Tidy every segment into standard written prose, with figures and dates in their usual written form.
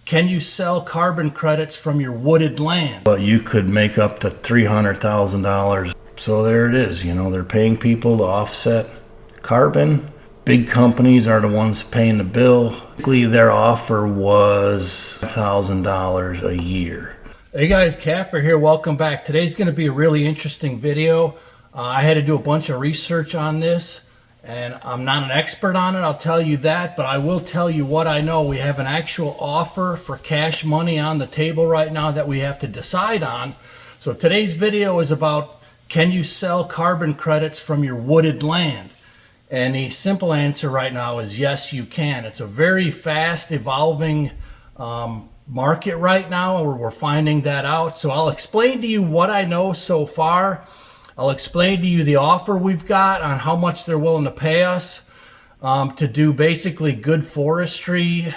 can you sell carbon credits from your wooded land? But you could make up to $300,000. So there it is. You know, they're paying people to offset carbon. Big companies are the ones paying the bill. Their offer was $1,000 a year. Hey guys, Capper here. Welcome back. Today's going to be a really interesting video. I had to do a bunch of research on this, and I'm not an expert on it, I'll tell you that, but I will tell you what I know. We have an actual offer for cash money on the table right now that we have to decide on. So today's video is about, can you sell carbon credits from your wooded land? And the simple answer right now is yes, you can. It's a very fast evolving market right now, where we're finding that out. So I'll explain to you what I know so far. I'll explain to you the offer we've got on how much they're willing to pay us to do basically good forestry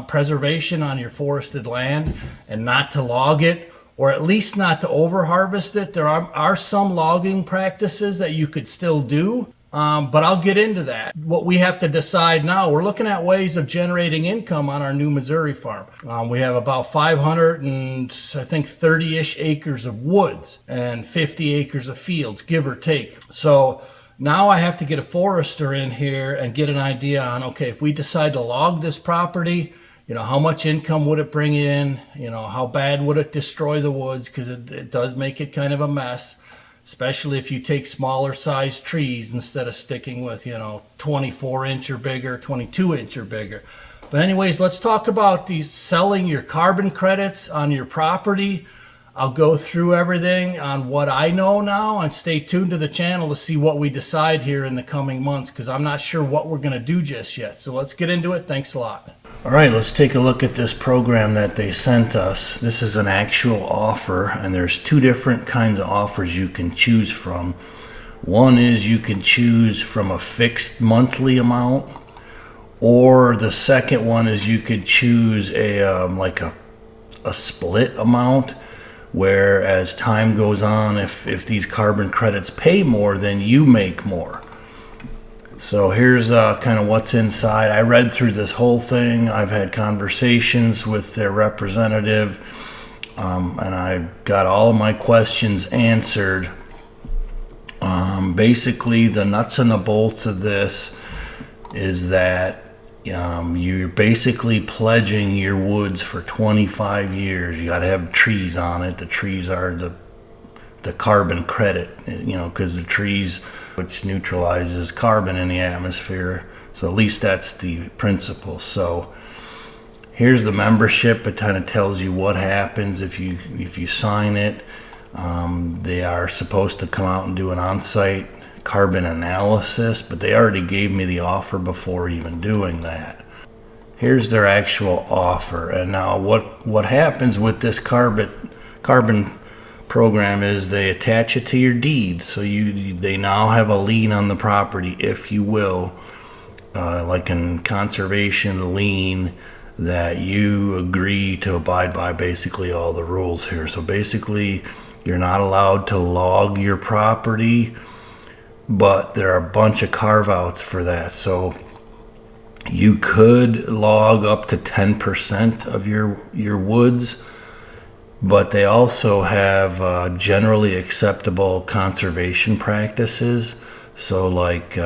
preservation on your forested land, and not to log it, or at least not to over harvest it. There are some logging practices that you could still do. But I'll get into that. What we have to decide now, we're looking at ways of generating income on our new Missouri farm. We have about 530-ish acres of woods and 50 acres of fields, give or take. So now I have to get a forester in here and get an idea on, okay, if we decide to log this property, you know, how much income would it bring in? You know, how bad would it destroy the woods? Because it does make it kind of a mess. Especially if you take smaller size trees instead of sticking with, 24-inch or bigger, 22-inch or bigger. But anyways, let's talk about selling your carbon credits on your property. I'll go through everything on what I know now, and stay tuned to the channel to see what we decide here in the coming months, because I'm not sure what we're going to do just yet. So let's get into it. Thanks a lot. All right, let's take a look at this program that they sent us. This is an actual offer, and there's two different kinds of offers you can choose from. One is you can choose from a fixed monthly amount, or the second one is you could choose a split amount, where as time goes on, if these carbon credits pay more, then you make more. So here's kind of what's inside. I read through this whole thing. I've had conversations with their representative, and I got all of my questions answered. Basically, the nuts and the bolts of this is that you're basically pledging your woods for 25 years. You got to have trees on it. The trees are the carbon credit, because the trees, which neutralizes carbon in the atmosphere. So at least that's the principle. So here's the membership. It kind of tells you what happens if you sign it. They are supposed to come out and do an on-site carbon analysis, but they already gave me the offer before even doing that. Here's their actual offer. And now what happens with this carbon program is they attach it to your deed, so they now have a lien on the property, if you will, like in conservation lien, that you agree to abide by basically all the rules here. So basically, you're not allowed to log your property, but there are a bunch of carve-outs for that. So you could log up to 10% of your woods, but they also have generally acceptable conservation practices. So like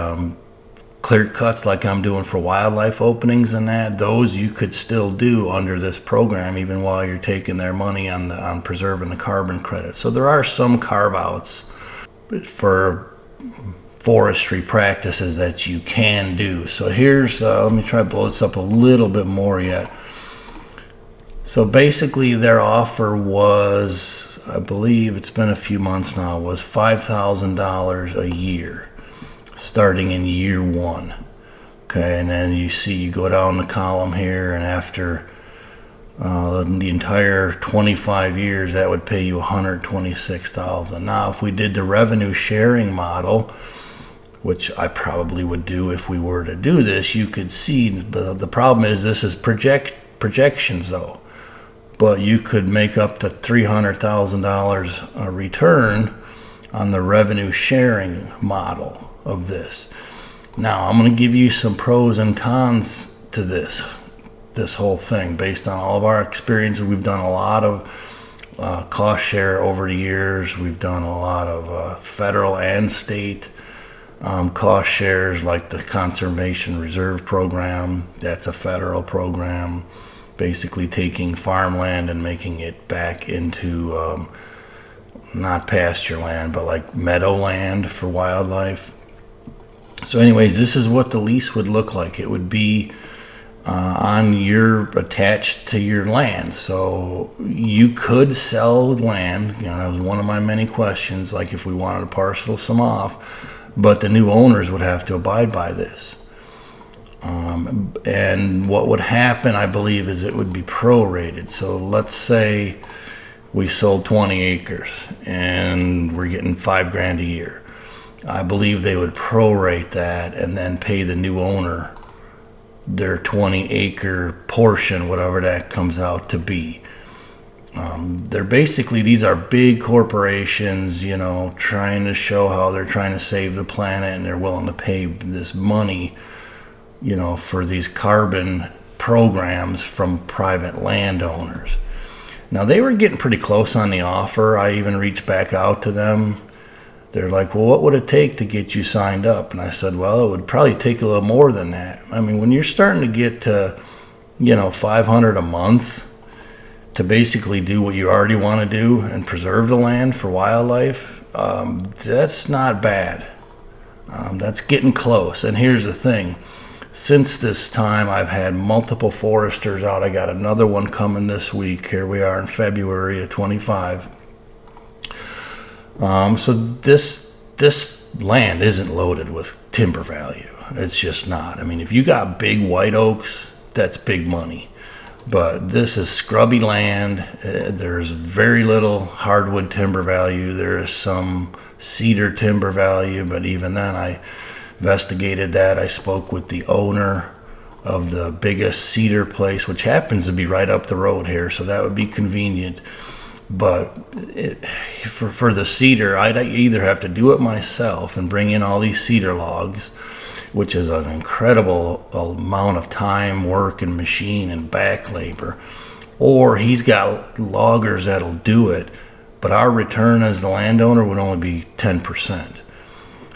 clear cuts, like I'm doing for wildlife openings and that, those you could still do under this program, even while you're taking their money on preserving the carbon credit. So there are some carve-outs for forestry practices that you can do. So here's, let me try to blow this up a little bit more yet. So basically their offer was, I believe it's been a few months now, was $5,000 a year, starting in year one. Okay, and then you go down the column here, and after the entire 25 years, that would pay you $126,000. Now, if we did the revenue sharing model, which I probably would do if we were to do this, you could see, but the problem is this is projections though. But you could make up to $300,000 return on the revenue sharing model of this. Now, I'm going to give you some pros and cons to this. this whole thing based on all of our experiences. We've done a lot of cost share over the years. We've done a lot of federal and state cost shares, like the Conservation Reserve Program. That's a federal program, basically taking farmland and making it back into not pasture land, but like meadowland for wildlife. So anyways, this is what the lease would look like. It would be attached to your land. So you could sell land. That was one of my many questions, like if we wanted to parcel some off, but the new owners would have to abide by this. And what would happen, I believe, is it would be prorated. So let's say we sold 20 acres and we're getting $5,000 a year. I believe they would prorate that and then pay the new owner their 20-acre portion, whatever that comes out to be. These are big corporations, trying to show how they're trying to save the planet, and they're willing to pay this money, for these carbon programs from private landowners. Now, they were getting pretty close on the offer. I even reached back out to them. They're like, well, what would it take to get you signed up? And I said, well, it would probably take a little more than that. I mean, when you're starting to get to, $500 a month to basically do what you already want to do and preserve the land for wildlife, that's not bad. That's getting close. And here's the thing. Since this time, I've had multiple foresters out. I got another one coming this week. Here we are in February of 25. So this land isn't loaded with timber value. It's just not. I mean, if you got big white oaks, that's big money. But this is scrubby land. There's very little hardwood timber value. There is some cedar timber value, but even then, I investigated that. I spoke with the owner of the biggest cedar place, which happens to be right up the road here, so that would be convenient. But for the cedar, I'd either have to do it myself and bring in all these cedar logs, which is an incredible amount of time, work, and machine and back labor, or he's got loggers that'll do it, but our return as the landowner would only be 10%.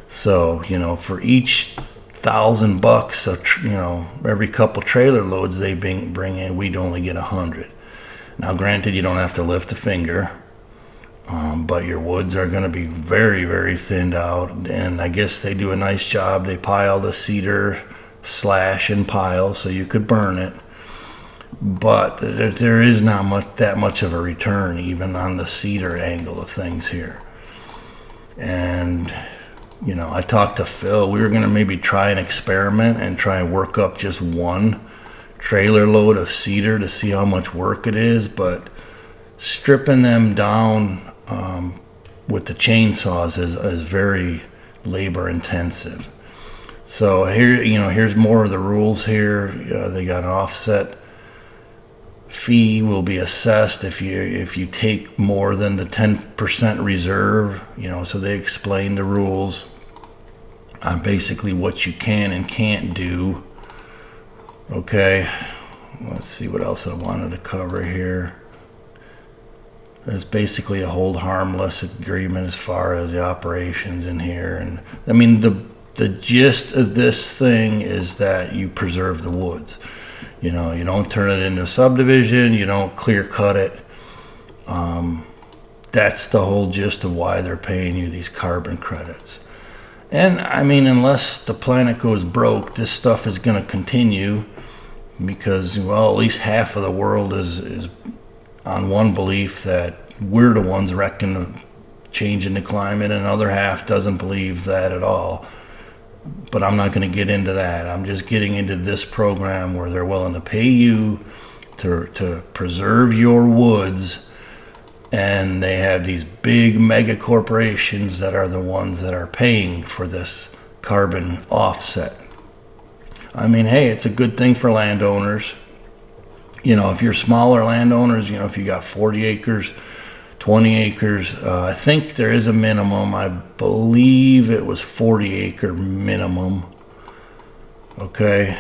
So, for each $1,000, every couple trailer loads they bring in, we'd only get 100. Now, granted, you don't have to lift a finger, but your woods are going to be very, very thinned out. And I guess they do a nice job. They pile the cedar, slash and pile, so you could burn it. But there is not that much of a return, even on the cedar angle of things here. And I talked to Phil. We were going to maybe try an experiment and try and work up just one trailer load of cedar to see how much work it is, but stripping them down with the chainsaws is very labor intensive. So here's more of the rules here. They got an offset fee will be assessed if you take more than the 10% reserve. So they explain the rules on basically what you can and can't do. Okay, let's see what else I wanted to cover here. There's basically a hold harmless agreement as far as the operations in here. And I mean, the gist of this thing is that you preserve the woods. You don't turn it into a subdivision, you don't clear cut it. That's the whole gist of why they're paying you these carbon credits. And I mean, unless the planet goes broke, this stuff is going to continue because, at least half of the world is on one belief that we're the ones wrecking changing the climate, and another half doesn't believe that at all. But I'm not going to get into that. I'm just getting into this program where they're willing to pay you to preserve your woods, and they have these big mega corporations that are the ones that are paying for this carbon offset. I mean, hey, it's a good thing for landowners. If you're smaller landowners, if you got 40 acres, 20 acres, I think there is a minimum. I believe it was 40 acre minimum. Okay,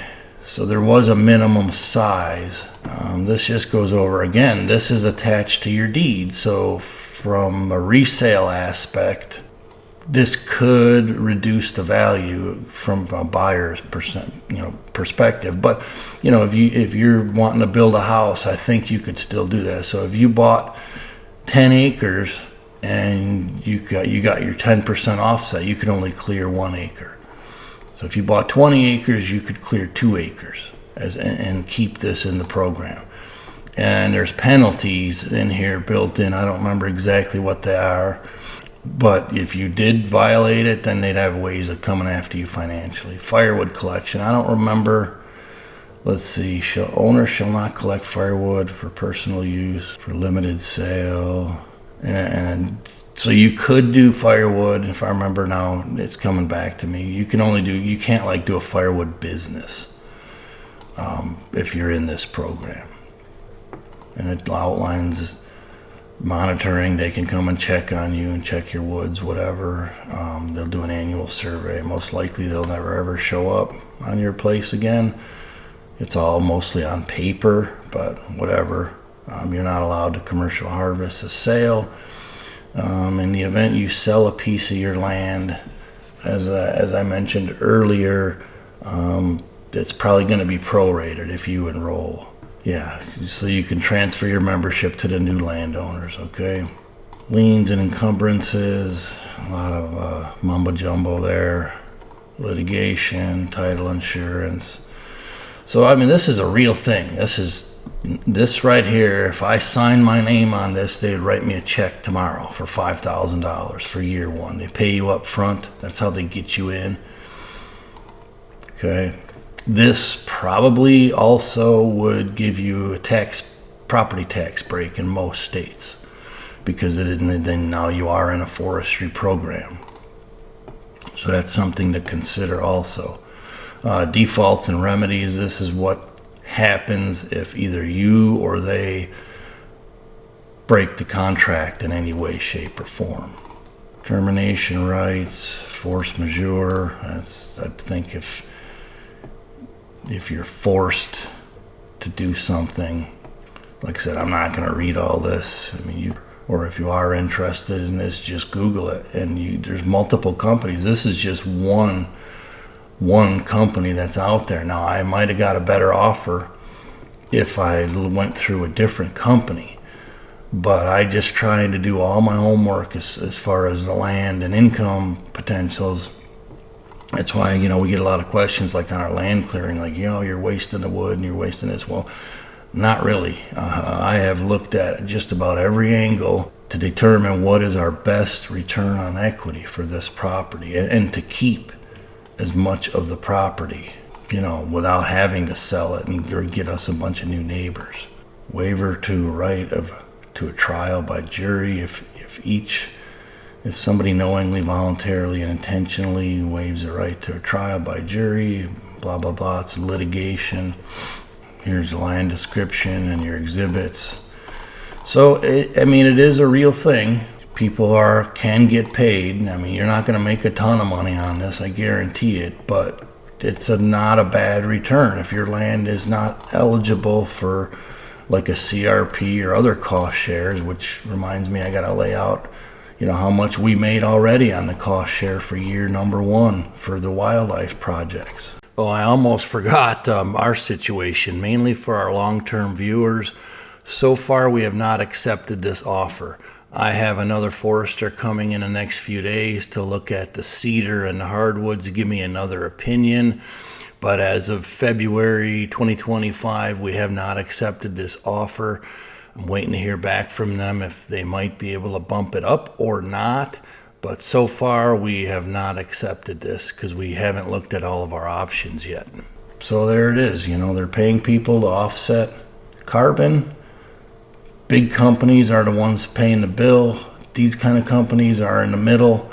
So there was a minimum size. This just goes over again. This is attached to your deed. So from a resale aspect, this could reduce the value from a buyer's perspective. But if you're wanting to build a house, I think you could still do that. So if you bought 10 acres and you got your 10% offset, you could only clear 1 acre. So if you bought 20 acres, you could clear 2 acres and keep this in the program. And there's penalties in here built in. I don't remember exactly what they are, but if you did violate it, then they'd have ways of coming after you financially. Firewood collection, I don't remember. Let's see, owners shall not collect firewood for personal use, for limited sale. And so you could do firewood. If I remember now, it's coming back to me. You can't do a firewood business if you're in this program. And it outlines monitoring. They can come and check on you and check your woods, whatever. They'll do an annual survey. Most likely they'll never ever show up on your place again. It's all mostly on paper, but whatever. You're not allowed to commercial harvest a sale. In the event you sell a piece of your land, as I mentioned earlier, it's probably going to be prorated if you enroll. Yeah, so you can transfer your membership to the new landowners, okay? Liens and encumbrances, a lot of mumbo jumbo there. Litigation, title insurance. So, I mean, this is a real thing. This right here, if I sign my name on this, they'd write me a check tomorrow for $5,000 for year one. They pay you up front. That's how they get you in. Okay. This probably also would give you a property tax break in most states, because then now you are in a forestry program. So that's something to consider also. Defaults and remedies. This is what happens if either you or they break the contract in any way, shape, or form. Termination rights, force majeure. I think if you're forced to do something, like I said, I'm not going to read all this. I mean, or if you are interested in this, just Google it. And there's multiple companies. This is just one company that's out there. Now, I might have got a better offer if I went through a different company, but I just trying to do all my homework as far as the land and income potentials. That's why, we get a lot of questions like on our land clearing, like, you're wasting the wood and you're wasting this. Well, not really. I have looked at just about every angle to determine what is our best return on equity for this property and to keep as much of the property, without having to sell it or get us a bunch of new neighbors. Waiver to right to a trial by jury. If somebody knowingly, voluntarily, and intentionally waives the right to a trial by jury, blah, blah, blah, it's litigation. Here's the land description and your exhibits. So, it is a real thing. People can get paid. I mean, you're not going to make a ton of money on this, I guarantee it, but it's not a bad return if your land is not eligible for like a CRP or other cost shares, which reminds me I got to lay out how much we made already on the cost share for year number 1 for the wildlife projects. Oh, I almost forgot our situation, mainly for our long-term viewers. So far, we have not accepted this offer. I have another forester coming in the next few days to look at the cedar and the hardwoods to give me another opinion. But as of February 2025, we have not accepted this offer. I'm waiting to hear back from them if they might be able to bump it up or not. But so far, we have not accepted this because we haven't looked at all of our options yet. So there it is. They're paying people to offset carbon. Big companies are the ones paying the bill. These kind of companies are in the middle,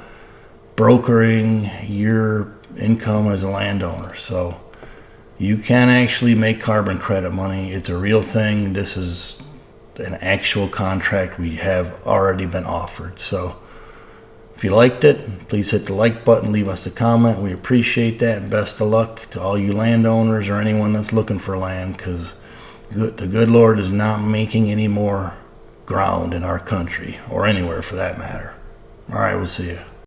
brokering your income as a landowner. So you can actually make carbon credit money. It's a real thing. This is an actual contract we have already been offered. So If you liked it, please hit the like button, leave us a comment. We appreciate that, and best of luck to all you landowners or anyone that's looking for land, because the good Lord is not making any more ground in our country, or anywhere for that matter. All right, we'll see you.